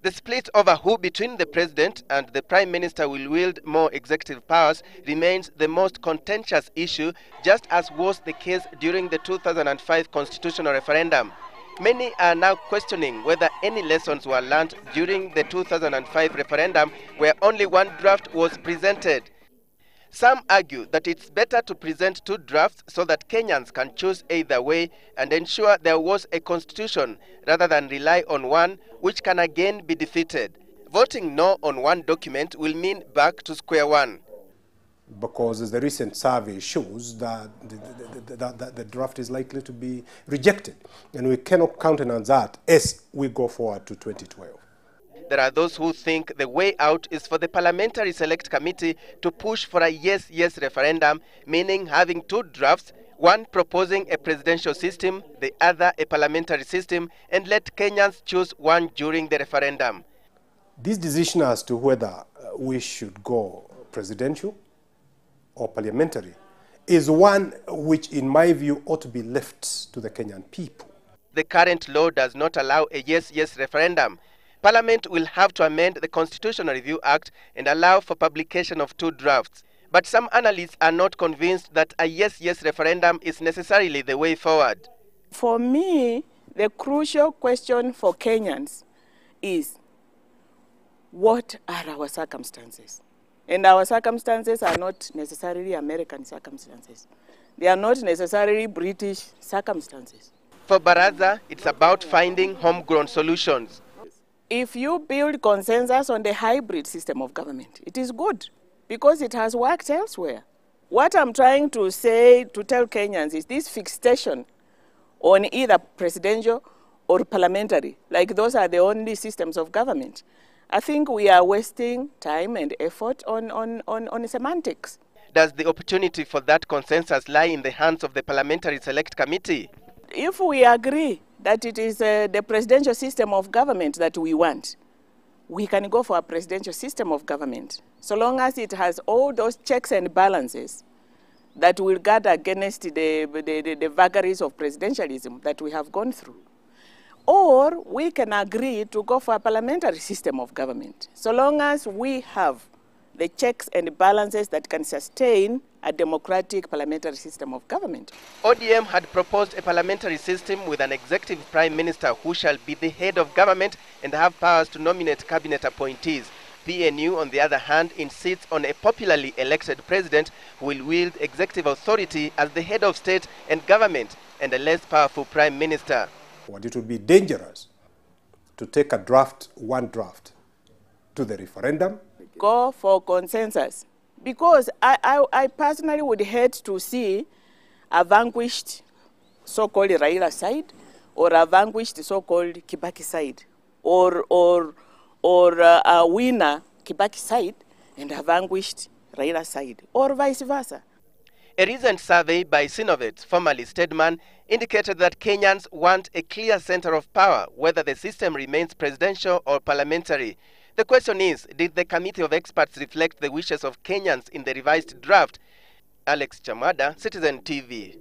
The split over who between the president and the prime minister will wield more executive powers remains the most contentious issue, just as was the case during the 2005 constitutional referendum. Many are now questioning whether any lessons were learned during the 2005 referendum, where only one draft was presented. Some argue that it's better to present two drafts so that Kenyans can choose either way and ensure there was a constitution rather than rely on one which can again be defeated. Voting no on one document will mean back to square one. Because as the recent survey shows that the draft is likely to be rejected. And we cannot countenance that as we go forward to 2012. There are those who think the way out is for the Parliamentary Select Committee to push for a yes-yes referendum, meaning having two drafts, one proposing a presidential system, the other a parliamentary system, and let Kenyans choose one during the referendum. This decision as to whether we should go presidential or parliamentary is one which, in my view, ought to be left to the Kenyan people. The current law does not allow a yes-yes referendum. Parliament will have to amend the Constitutional Review Act and allow for publication of two drafts. But some analysts are not convinced that a yes-yes referendum is necessarily the way forward. For me, the crucial question for Kenyans is, what are our circumstances? And our circumstances are not necessarily American circumstances. They are not necessarily British circumstances. For Baraza, it's about finding homegrown solutions. If you build consensus on the hybrid system of government, it is good because it has worked elsewhere. What I'm trying to say, to tell Kenyans, is this fixation on either presidential or parliamentary, like those are the only systems of government. I think we are wasting time and effort on semantics. Does the opportunity for that consensus lie in the hands of the Parliamentary Select Committee? If we agree that it is the presidential system of government that we want, we can go for a presidential system of government, so long as it has all those checks and balances that will guard against the vagaries of presidentialism that we have gone through. Or we can agree to go for a parliamentary system of government, so long as we have the checks and balances that can sustain a democratic parliamentary system of government. ODM had proposed a parliamentary system with an executive prime minister who shall be the head of government and have powers to nominate cabinet appointees. PNU, on the other hand, insists on a popularly elected president who will wield executive authority as the head of state and government and a less powerful prime minister. It would be dangerous to take one draft to the referendum. Go for consensus. Because I personally would hate to see a vanquished so-called Raila side or a vanquished so-called Kibaki side, or a winner Kibaki side and a vanquished Raila side, or vice versa. A recent survey by Sinovet, formerly Stedman, indicated that Kenyans want a clear center of power, whether the system remains presidential or parliamentary. The question is, did the committee of experts reflect the wishes of Kenyans in the revised draft? Alex Chamwada, Citizen TV.